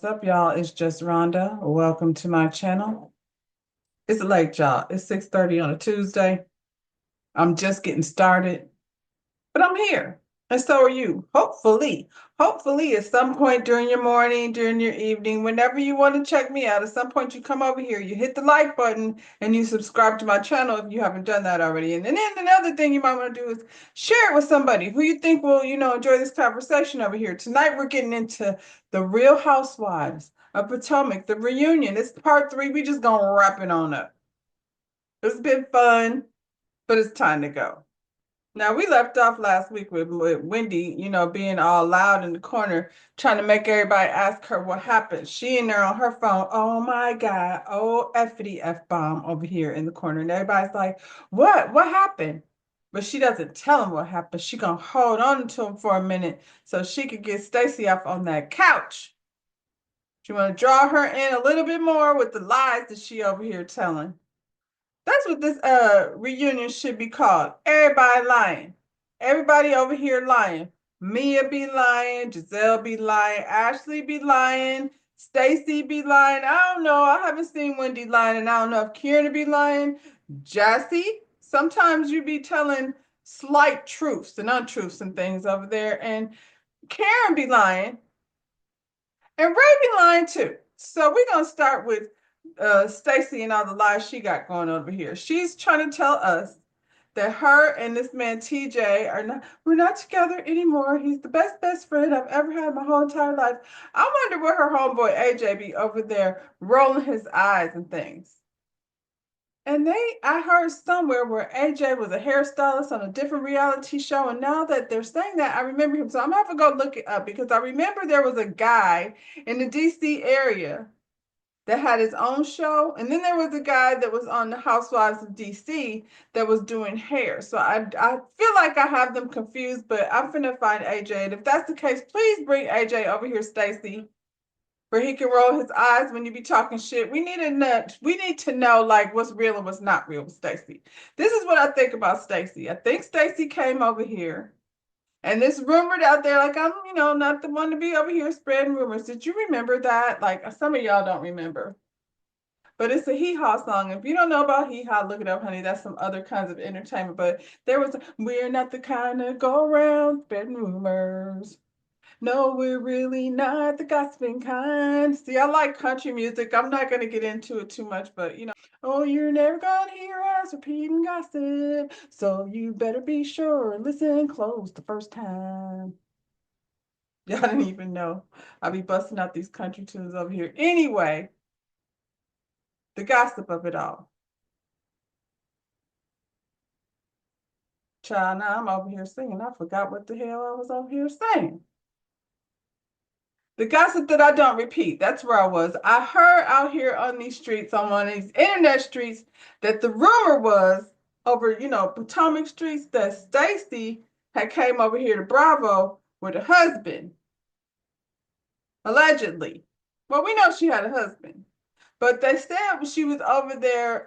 What's up, y'all? It's just Rhonda. Welcome to my channel. It's late, y'all. It's 6:30 on a Tuesday. I'm just getting started, but I'm here. And so are you. Hopefully at some point during your morning, during your evening, whenever you want to check me out, at some point you come over here, you hit the like button and you subscribe to my channel if you haven't done that already. And then another thing you might want to do is share it with somebody who you think will, enjoy this conversation over here. Tonight we're getting into the Real Housewives of Potomac, the reunion. It's part 3. We just gonna wrap it on up. It's been fun, but it's time to go. Now, we left off last week with Wendy, being all loud in the corner, trying to make everybody ask her what happened. She in there on her phone. Oh my God. Oh, Effity F-bomb over here in the corner. And everybody's like, what? What happened? But she doesn't tell him what happened. She gonna hold on to him for a minute so she could get Stacey off on that couch. She want to draw her in a little bit more with the lies that she over here telling. That's what this reunion should be called. Everybody lying. Everybody over here lying. Mia be lying, Giselle be lying, Ashley be lying, Stacy be lying. I don't know. I haven't seen Wendy lying, and I don't know if Kieran be lying. Jassy, sometimes you be telling slight truths and untruths and things over there, and Karen be lying, and Ray be lying too. So we're gonna start with Stacy and all the lies she got going over here. She's trying to tell us that her and this man TJ we're not together anymore. He's the best friend I've ever had my whole entire life. I wonder where her homeboy AJ be over there rolling his eyes and things. And I heard somewhere where AJ was a hairstylist on a different reality show. And now that they're saying that, I remember him. So I'm gonna have to go look it up because I remember there was a guy in the DC area that had his own show. And then there was a guy that was on the Housewives of DC that was doing hair. So I feel like I have them confused, but I'm finna find AJ. And if that's the case, please bring AJ over here, Stacey, where he can roll his eyes when you be talking shit. We need to know like what's real and what's not real with Stacey. This is what I think about Stacey. I think Stacey came over here and this rumored out there, like I'm, not the one to be over here spreading rumors. Did you remember that? Like some of y'all don't remember. But it's a hee haw song. If you don't know about hee haw, look it up, honey. That's some other kinds of entertainment. But we're not the kind of go around spreading rumors. No, we're really not the gossiping kind. See, I like country music. I'm not going to get into it too much, but oh, you're never going to hear us repeating gossip. So you better be sure and listen close the first time. Y'all didn't even know. I'll be busting out these country tunes over here. Anyway, the gossip of it all. Child, now I'm over here singing. I forgot what the hell I was over here saying. The gossip that I don't repeat. That's where I was. I heard out here on these streets, on one of these internet streets, that the rumor was over, Potomac streets that Stacy had came over here to Bravo with a husband, allegedly. Well, we know she had a husband, but they said she was over there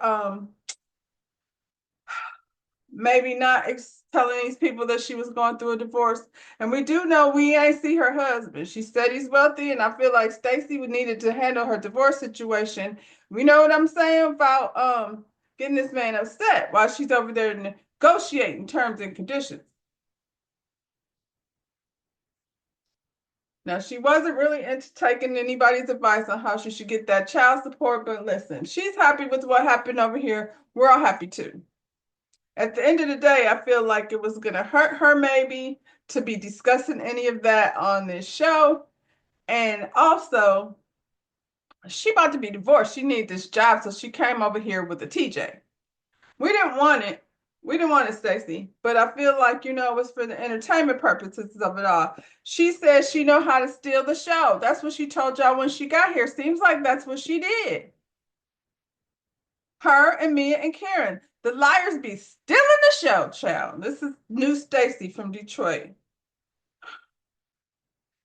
maybe not telling these people that she was going through a divorce. And we do know we ain't see her husband. She said he's wealthy, and I feel like Stacey would needed to handle her divorce situation. We know what I'm saying about getting this man upset while she's over there negotiating terms and conditions. Now, she wasn't really into taking anybody's advice on how she should get that child support, but listen, she's happy with what happened over here. We're all happy too. At the end of the day, I feel like it was going to hurt her maybe to be discussing any of that on this show. And also, she about to be divorced. She needs this job, so she came over here with a TJ. We didn't want it. We didn't want it, Stacey. But I feel like, it was for the entertainment purposes of it all. She says she know how to steal the show. That's what she told y'all when she got here. Seems like that's what she did. Her and Mia and Karen. The liars be stealing the show, child. This is new Stacy from Detroit.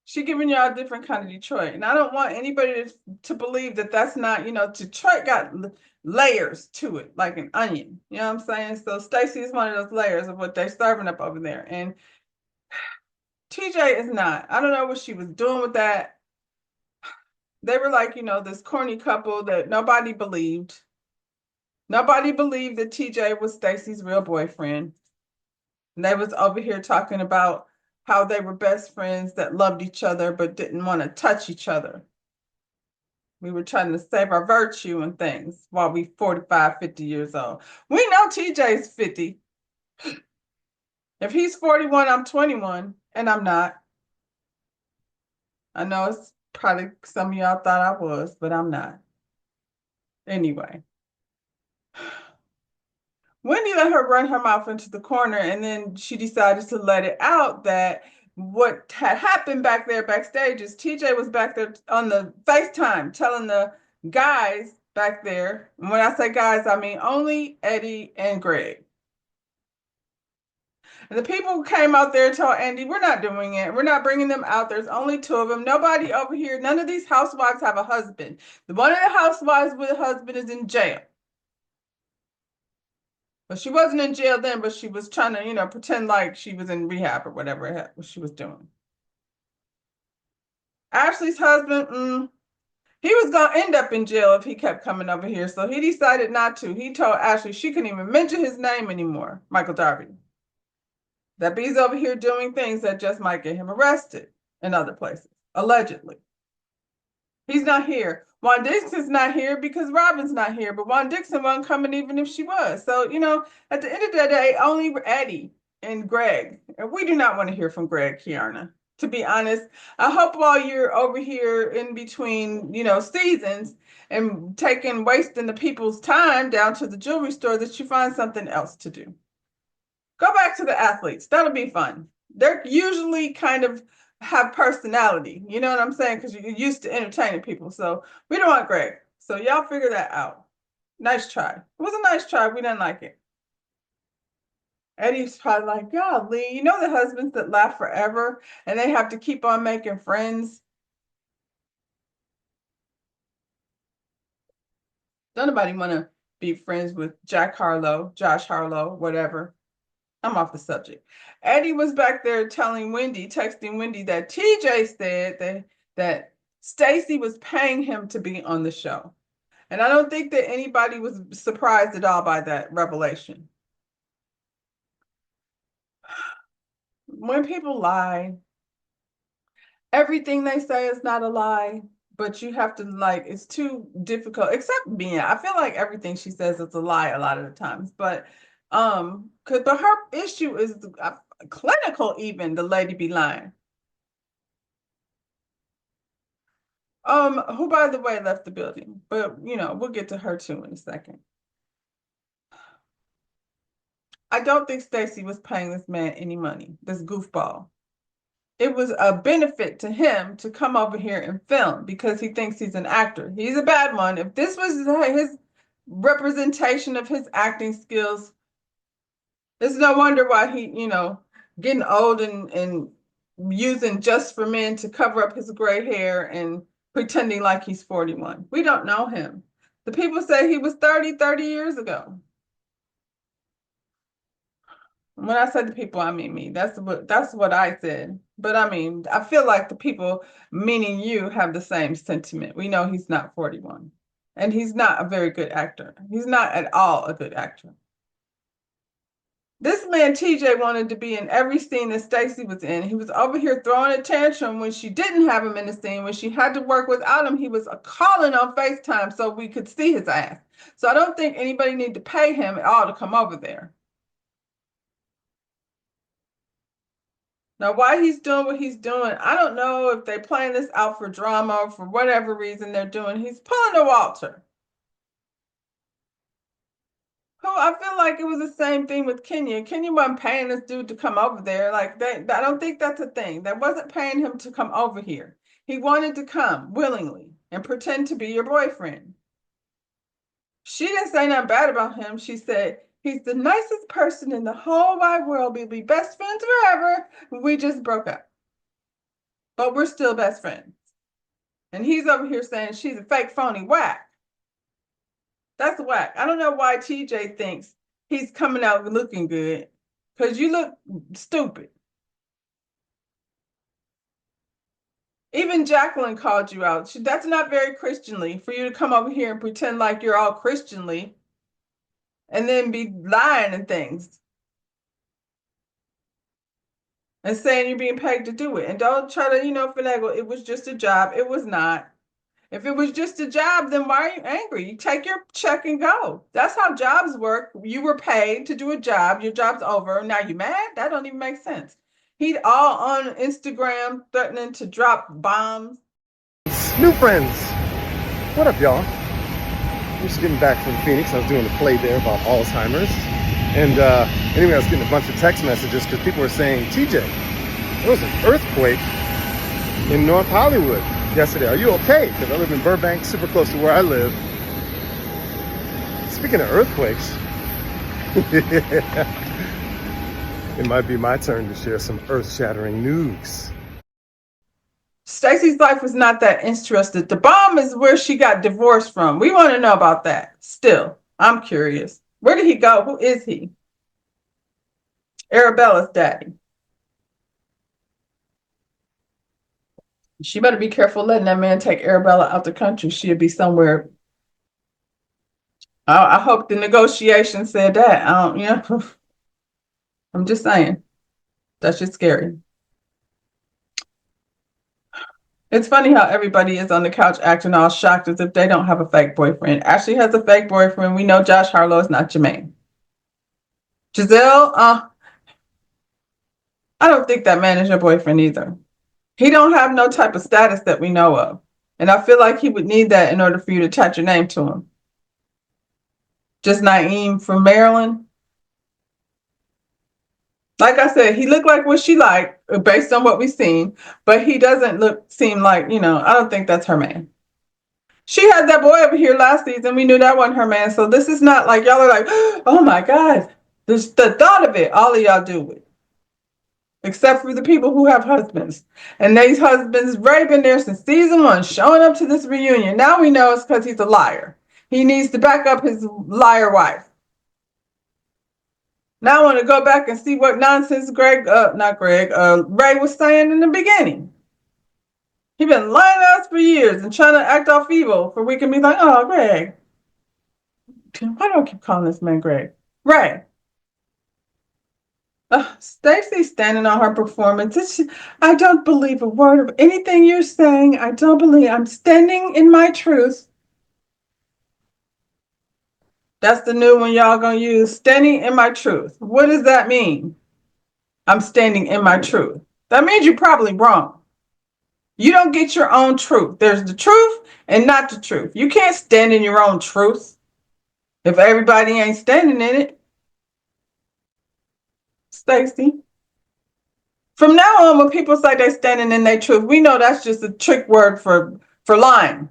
She giving y'all a different kind of Detroit. And I don't want anybody to believe that that's not, Detroit got layers to it, like an onion. You know what I'm saying? So Stacy is one of those layers of what they're serving up over there. And TJ is not. I don't know what she was doing with that. They were like, this corny couple that nobody believed. Nobody believed that TJ was Stacy's real boyfriend. And they was over here talking about how they were best friends that loved each other but didn't want to touch each other. We were trying to save our virtue and things while we 45, 50 years old. We know TJ's 50. If he's 41, I'm 21, and I'm not. I know it's probably some of y'all thought I was, but I'm not. Anyway, Wendy let her run her mouth into the corner, and then she decided to let it out that what had happened back there backstage is TJ was back there on the FaceTime telling the guys back there. And when I say guys, I mean only Eddie and Greg. And the people who came out there told Andy, we're not doing it. We're not bringing them out. There's only two of them. Nobody over here. None of these housewives have a husband. The one of the housewives with a husband is in jail. But she wasn't in jail then, but she was trying to, pretend like she was in rehab or whatever she was doing. Ashley's husband, he was going to end up in jail if he kept coming over here. So he decided not to. He told Ashley she couldn't even mention his name anymore, Michael Darby. That B's over here doing things that just might get him arrested in other places, allegedly. He's not here. Juan Dixon's not here because Robin's not here, but Juan Dixon wasn't coming even if she was. So, at the end of the day, only Eddie and Greg. And we do not want to hear from Greg, Kiana. To be honest, I hope while you're over here in between, seasons and wasting the people's time down to the jewelry store that you find something else to do. Go back to the athletes. That'll be fun. They're usually kind of have personality. You know what I'm saying? Because you're used to entertaining people. So we don't want Greg. So y'all figure that out. Nice try. It was a nice try. We didn't like it. Eddie's probably like, golly, the husbands that laugh forever and they have to keep on making friends. Don't nobody want to be friends with Jack Harlow, Josh Harlow, whatever. I'm off the subject. Eddie was back there texting Wendy that TJ said that Stacy was paying him to be on the show. And I don't think that anybody was surprised at all by that revelation. When people lie, everything they say is not a lie, but you have to it's too difficult, except Mia. I feel like everything she says is a lie a lot of the times, but her issue is clinical. Even the lady be lying. Who by the way left the building, but we'll get to her too in a second. I don't think Stacy was paying this man any money, this goofball. It was a benefit to him to come over here and film because he thinks he's an actor. He's a bad one. If this was his representation of his acting skills, it's no wonder why he, getting old and using Just for Men to cover up his gray hair and pretending like he's 41. We don't know him. The people say he was 30 years ago. When I said the people, I mean me. That's what I said. But I mean, I feel like the people, meaning you, have the same sentiment. We know he's not 41. And he's not a very good actor. He's not at all a good actor. This man TJ wanted to be in every scene that Stacy was in. He was over here throwing a tantrum when she didn't have him in the scene. When she had to work without him, he was calling on FaceTime so we could see his ass. So I don't think anybody need to pay him at all to come over there. Now, why he's doing what he's doing, I don't know if they're playing this out for drama or for whatever reason they're doing. He's pulling a Walter. Who I feel like it was the same thing with Kenya. Kenya wasn't paying this dude to come over there. I don't think that's a thing. That wasn't paying him to come over here. He wanted to come willingly and pretend to be your boyfriend. She didn't say nothing bad about him. She said, he's the nicest person in the whole wide world. We'll be best friends forever. We just broke up. But we're still best friends. And he's over here saying she's a fake, phony whack. That's whack. I don't know why TJ thinks he's coming out looking good, because you look stupid. Even Jacqueline called you out. That's not very Christianly for you to come over here and pretend like you're all Christianly and then be lying and things and saying you're being paid to do it. And don't try to, finagle. It was just a job. It was not. If it was just a job, then why are you angry? You take your check and go. That's how jobs work. You were paid to do a job. Your job's over. Now you mad? That don't even make sense. He'd all on Instagram threatening to drop bombs. New friends. What up, y'all? I'm just getting back from Phoenix. I was doing a play there about Alzheimer's. And anyway, I was getting a bunch of text messages because people were saying, TJ, there was an earthquake in North Hollywood yesterday. Are you okay? Because I live in Burbank, super close to where I live. Speaking of earthquakes, it might be my turn to share some earth-shattering news. Stacey's life was not that interested. The bomb is where she got divorced from. We want to know about that. Still, I'm curious. Where did he go? Who is he? Arabella's daddy. She better be careful letting that man take Arabella out the country. She'll be somewhere. I hope the negotiation said that. I'm just saying. That's just scary. It's funny how everybody is on the couch acting all shocked as if they don't have a fake boyfriend. Ashley has a fake boyfriend. We know Josh Harlow is not Jermaine. Giselle, I don't think that man is your boyfriend either. He don't have no type of status that we know of. And I feel like he would need that in order for you to attach your name to him. Just Naeem from Maryland. Like I said, he looked like what she liked based on what we've seen, but he doesn't seem like, I don't think that's her man. She had that boy over here last season. We knew that wasn't her man. So this is not like y'all are like, oh my God. There's the thought of it. All of y'all do it. Except for the people who have husbands. And these husbands, Ray been there since season 1, showing up to this reunion. Now we know it's because he's a liar. He needs to back up his liar wife. Now I want to go back and see what nonsense Ray was saying in the beginning. He been lying to us for years and trying to act off evil for we can be like, oh, Greg. Why do I keep calling this man Greg? Ray. Stacey standing on her performance. I don't believe a word of anything you're saying. I don't believe. I'm standing in my truth. That's the new one y'all gonna use. Standing in my truth. What does that mean? I'm standing in my truth. That means you're probably wrong. You don't get your own truth. There's the truth and not the truth. You can't stand in your own truth if everybody ain't standing in it. Stacey. From now on, when people say they're standing in their truth, we know that's just a trick word for lying.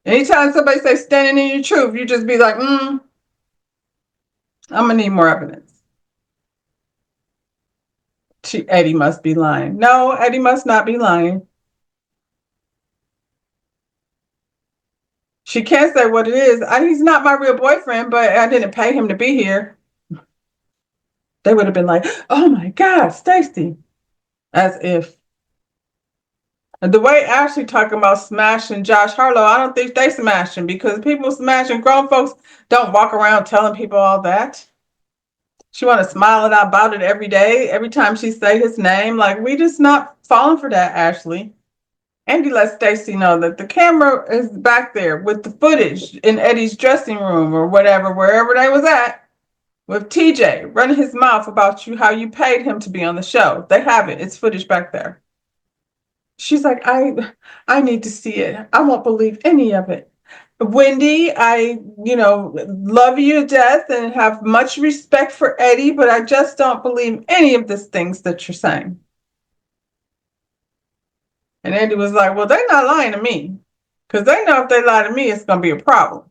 Anytime somebody says standing in your truth, you just be like, I'm going to need more evidence. Eddie must be lying. No, Eddie must not be lying. She can't say what it is. He's not my real boyfriend, but I didn't pay him to be here. They would have been like, oh my God, Stacey. As if. And the way Ashley talking about smashing Josh Harlow, I don't think they smashing because people smashing grown folks don't walk around telling people all that. She want to smile about it every day, every time she say his name. Like, we just not falling for that, Ashley. Andy let Stacey know that the camera is back there with the footage in Eddie's dressing room or whatever, wherever they was at, with TJ running his mouth about how you paid him to be on the show. They have it. It's footage back there. She's like, I need to see it. I won't believe any of it. Wendy, I, love you to death and have much respect for Eddie, but I just don't believe any of these things that you're saying. And Andy was like, well, they're not lying to me because they know if they lie to me, it's going to be a problem.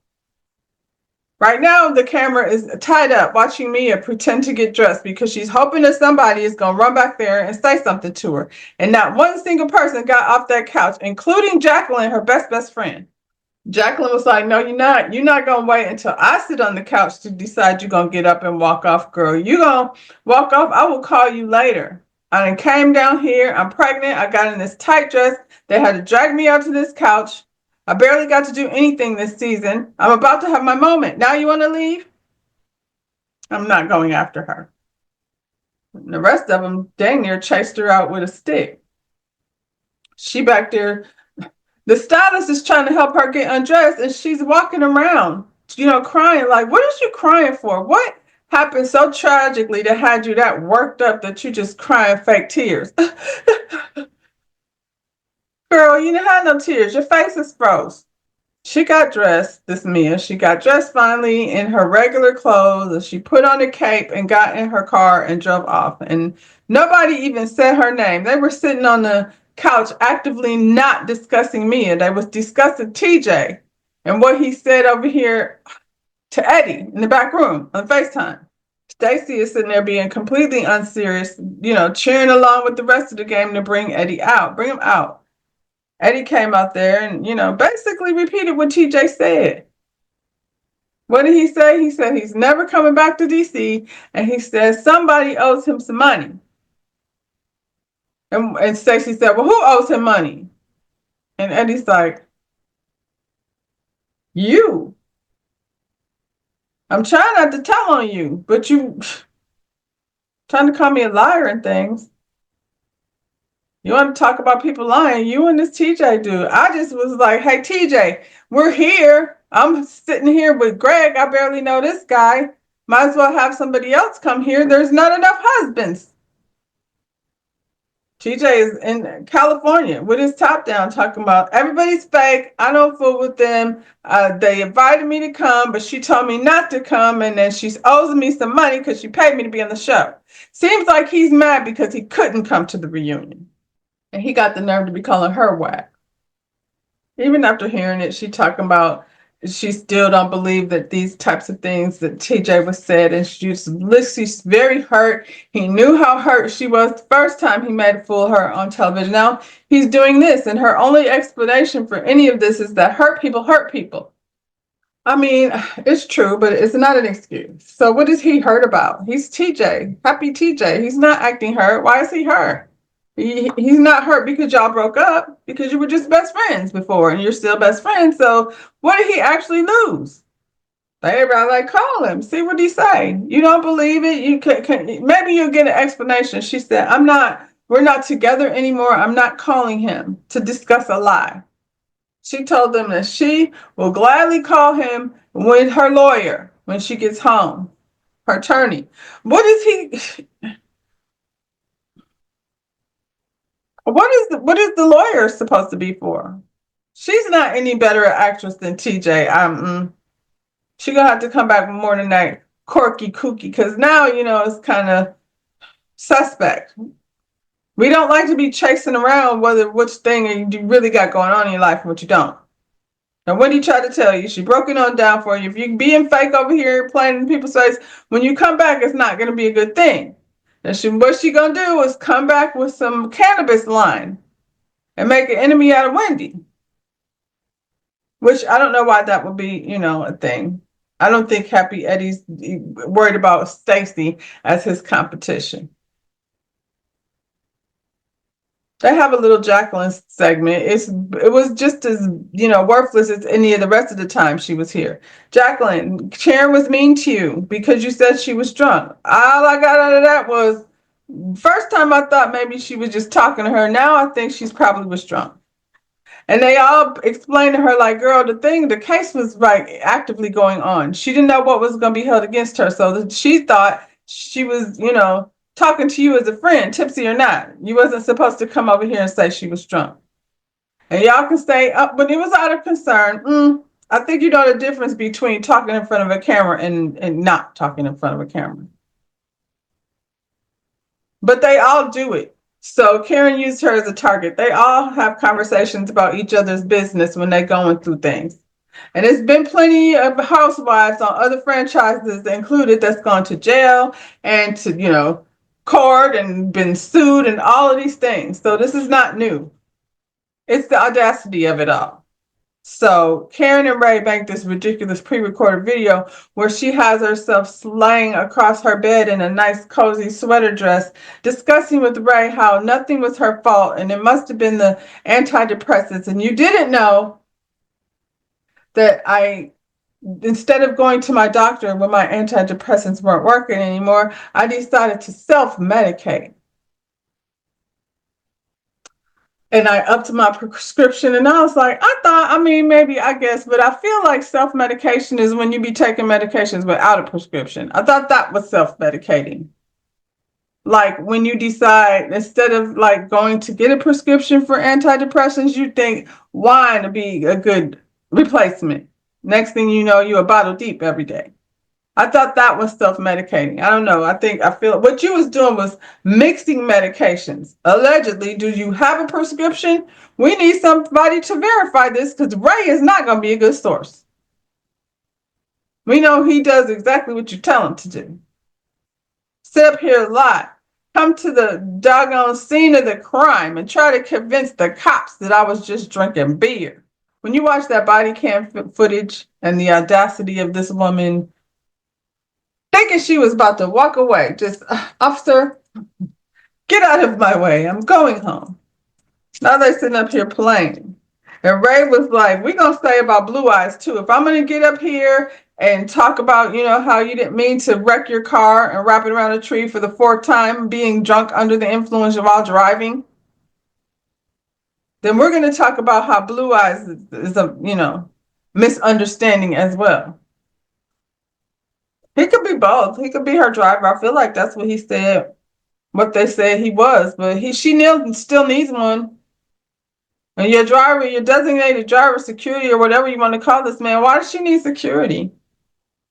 Right now, the camera is tied up watching Mia pretend to get dressed because she's hoping that somebody is going to run back there and say something to her. And not one single person got off that couch, including Jacqueline, her best friend. Jacqueline was like, no, you're not. You're not going to wait until I sit on the couch to decide you're going to get up and walk off, girl. You're going to walk off. I will call you later. I done came down here. I'm pregnant. I got in this tight dress. They had to drag me out to this couch. I barely got to do anything this season. I'm about to have my moment. Now you want to leave? I'm not going after her. And the rest of them dang near chased her out with a stick. She back there. The stylist is trying to help her get undressed, and she's walking around, crying. Like, what is you crying for? What happened so tragically that had you that worked up that you just crying fake tears? Girl, you didn't have no tears. Your face is froze. She got dressed, this Mia. She got dressed finally in her regular clothes. And she put on a cape and got in her car and drove off. And nobody even said her name. They were sitting on the couch actively not discussing Mia. They was discussing TJ and what he said over here to Eddie in the back room on FaceTime. Stacy is sitting there being completely unserious, cheering along with the rest of the game to bring Eddie out, bring him out. Eddie came out there and, basically repeated what TJ said. What did he say? He said he's never coming back to DC, and he said somebody owes him some money. And Stacey said, well, who owes him money? And Eddie's like, you. I'm trying not to tell on you, but you trying to call me a liar and things. You want to talk about people lying? You and this TJ dude. I just was like, hey, TJ, we're here. I'm sitting here with Greg. I barely know this guy. Might as well have somebody else come here. There's not enough husbands. TJ is in California with his top down talking about everybody's fake. I don't fool with them. They invited me to come, but she told me not to come. And then she owes me some money because she paid me to be on the show. Seems like he's mad because he couldn't come to the reunion. And he got the nerve to be calling her whack. Even after hearing it, she talking about she still don't believe that these types of things that TJ was said. And she's very hurt. He knew how hurt she was the first time he made a fool of her on television. Now he's doing this. And her only explanation for any of this is that hurt people hurt people. I mean, it's true, but it's not an excuse. So what is he hurt about? He's TJ. Happy TJ. He's not acting hurt. Why is he hurt? He's not hurt because y'all broke up, because you were just best friends before and you're still best friends. So what did he actually lose? Everybody like, call him, see what he say. You don't believe it? You can maybe you'll get an explanation. She said, we're not together anymore. I'm not calling him to discuss a lie. She told them that she will gladly call him with her lawyer when she gets home, her attorney. What is the lawyer supposed to be for? She's not any better an actress than TJ. She gonna have to come back more than that quirky kooky, because now it's kind of suspect. We don't like to be chasing around which thing you really got going on in your life and what you don't. And what he tried to tell you, she broke it on down for you. If you're being fake over here, playing in people's face, when you come back, it's not going to be a good thing. And what she going to do is come back with some cannabis line and make an enemy out of Wendy. Which I don't know why that would be, a thing. I don't think Happy Eddie's worried about Stacy as his competition. They have a little Jacqueline segment. It was just as, worthless as any of the rest of the time she was here. Jacqueline, Sharon was mean to you because you said she was drunk. All I got out of that was, first time I thought maybe she was just talking to her. Now I think she's probably was drunk. And they all explained to her, like, girl, the case was like actively going on. She didn't know what was going to be held against her. So she thought she was, talking to you as a friend, tipsy or not. You wasn't supposed to come over here and say she was drunk. And y'all can stay up, but it was out of concern. I think you know the difference between talking in front of a camera and not talking in front of a camera. But they all do it. So Karen used her as a target. They all have conversations about each other's business when they're going through things. And there's been plenty of housewives on other franchises included that's gone to jail and to, court and been sued and all of these things. So this is not new. It's the audacity of it all. So Karen and Ray make this ridiculous pre-recorded video where she has herself laying across her bed in a nice cozy sweater dress, discussing with Ray how nothing was her fault and it must have been the antidepressants. And you didn't know that instead of going to my doctor when my antidepressants weren't working anymore, I decided to self-medicate. And I upped my prescription, and I was like, I mean, maybe, I guess, but I feel like self-medication is when you be taking medications without a prescription. I thought that was self-medicating. Like when you decide, instead of like going to get a prescription for antidepressants, you think wine would be a good replacement. Next thing you know, you're a bottle deep every day. I thought that was self-medicating. I don't know. I feel what you was doing was mixing medications. Allegedly, do you have a prescription? We need somebody to verify this because Ray is not going to be a good source. We know he does exactly what you tell him to do. Sit up here, lie, come to the doggone scene of the crime and try to convince the cops that I was just drinking beer. When you watch that body cam footage and the audacity of this woman thinking she was about to walk away. Just, officer, get out of my way. I'm going home. Now they're sitting up here playing. And Ray was like, we're going to say about Blue Eyes too. If I'm going to get up here and talk about, how you didn't mean to wreck your car and wrap it around a tree for the fourth time, being drunk under the influence while driving, then we're going to talk about how Blue Eyes is a, misunderstanding as well. He could be both. He could be her driver. I feel like that's what he said, what they said he was, but still needs one. And your driver, your designated driver security or whatever you want to call this man, why does she need security?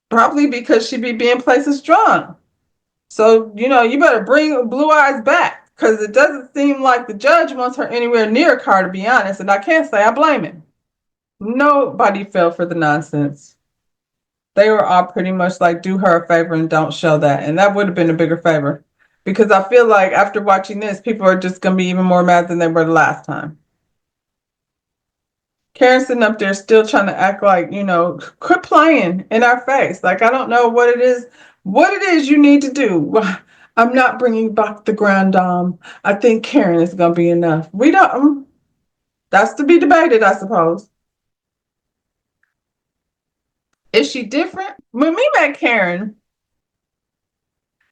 Probably because she be being places drunk. So, you better bring Blue Eyes back because it doesn't seem like the judge wants her anywhere near a car, to be honest. And I can't say I blame him. Nobody fell for the nonsense. They were all pretty much like, do her a favor and don't show that. And that would have been a bigger favor because I feel like after watching this, people are just going to be even more mad than they were the last time. Karen sitting up there still trying to act like, quit playing in our face. Like, I don't know what it is you need to do. I'm not bringing back the grand dame. I think Karen is going to be enough. We don't, that's to be debated, I suppose. Is she different? When we met Karen,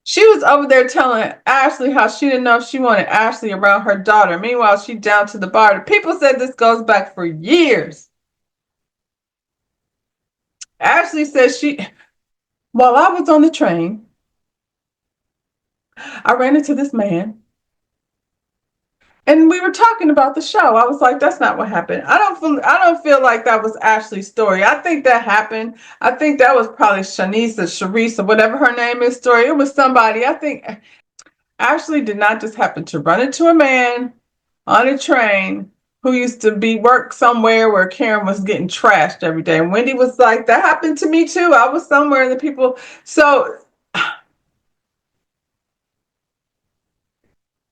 she was over there telling Ashley how she didn't know if she wanted Ashley around her daughter. Meanwhile, she down to the bar. People said this goes back for years. Ashley says while I was on the train, I ran into this man and we were talking about the show. I was like, that's not what happened. I don't feel like that was Ashley's story. I think that happened. I think that was probably Sharice, or whatever her name is story. It was somebody. I think Ashley did not just happen to run into a man on a train who used to work somewhere where Karen was getting trashed every day. And Wendy was like, that happened to me too. I was somewhere and the people. So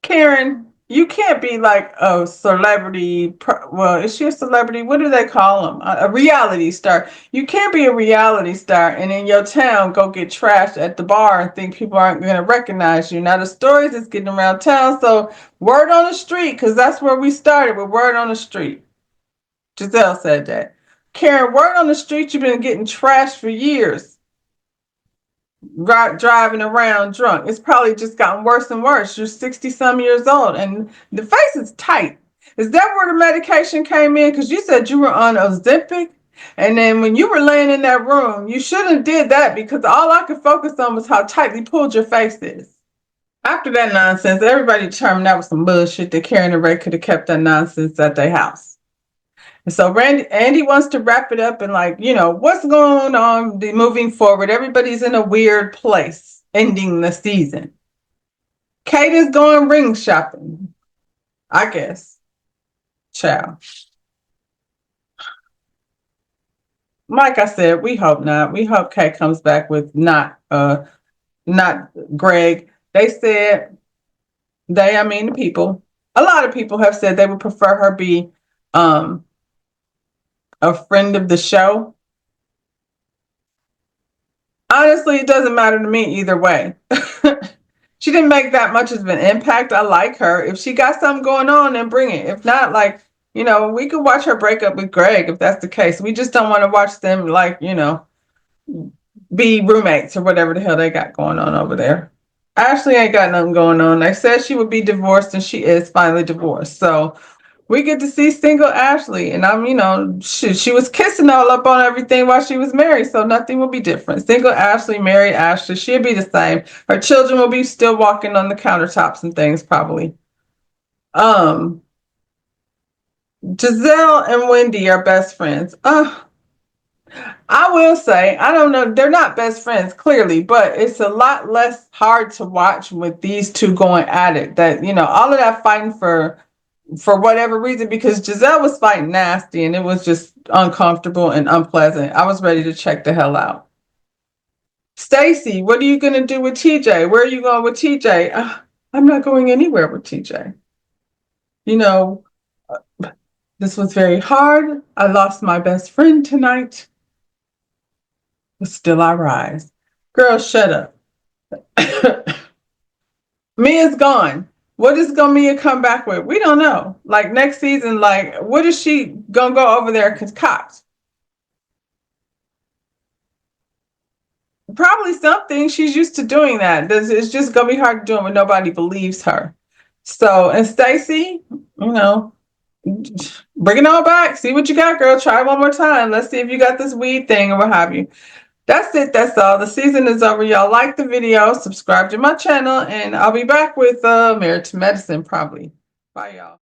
Karen, you can't be like a celebrity. Well, is she a celebrity? What do they call them? A reality star. You can't be a reality star and in your town go get trashed at the bar and think people aren't going to recognize you. Now the stories is getting around town, so word on the street, because that's where we started with word on the street. Giselle said that. Karen, word on the street, you've been getting trashed for years. Driving around drunk. It's probably just gotten worse and worse. You're 60-some years old and the face is tight. Is that where the medication came in? Because you said you were on Ozempic. And then when you were laying in that room, you shouldn't have did that because all I could focus on was how tightly pulled your face is. After that nonsense, everybody determined that was some bullshit that Karen and Ray could have kept that nonsense at their house. And so Andy wants to wrap it up and what's going on moving forward. Everybody's in a weird place ending the season. Kate is going ring shopping, I guess. Ciao. Like I said, we hope not. We hope Kate comes back with not Greg. They said, I mean the people. A lot of people have said they would prefer her be a friend of the show. Honestly, it doesn't matter to me either way. She didn't make that much of an impact. I like her. If she got something going on, then bring it. If not, like, we could watch her break up with Greg if that's the case. We just don't want to watch them, like, be roommates or whatever the hell they got going on over there. Ashley ain't got nothing going on. They said she would be divorced, and she is finally divorced. So we get to see single Ashley, and she was kissing all up on everything while she was married, so nothing will be different. Single Ashley, married Ashley, she'll be the same. Her children will be still walking on the countertops and things, probably. Um, Giselle and Wendy are best friends. I will say, I don't know, they're not best friends, clearly, but it's a lot less hard to watch with these two going at it. That, all of that fighting for whatever reason, because Giselle was fighting nasty and it was just uncomfortable and unpleasant. I was ready to check the hell out. Stacy, what are you going to do with TJ? Where are you going with TJ? I'm not going anywhere with TJ. You know, this was very hard. I lost my best friend tonight, but still I rise. Girl, shut up. Mia's gone. What is gonna Mia come back with? We don't know. Like next season, like what is she gonna go over there concoct? Probably something. She's used to doing that. It's just gonna be hard to do it when nobody believes her. So, and Stacy, you know, bring it all back. See what you got, girl. Try one more time. Let's see if you got this weed thing or what have you. That's it. That's all. The season is over. Y'all like the video, subscribe to my channel, and I'll be back with Married to Medicine probably. Bye, y'all.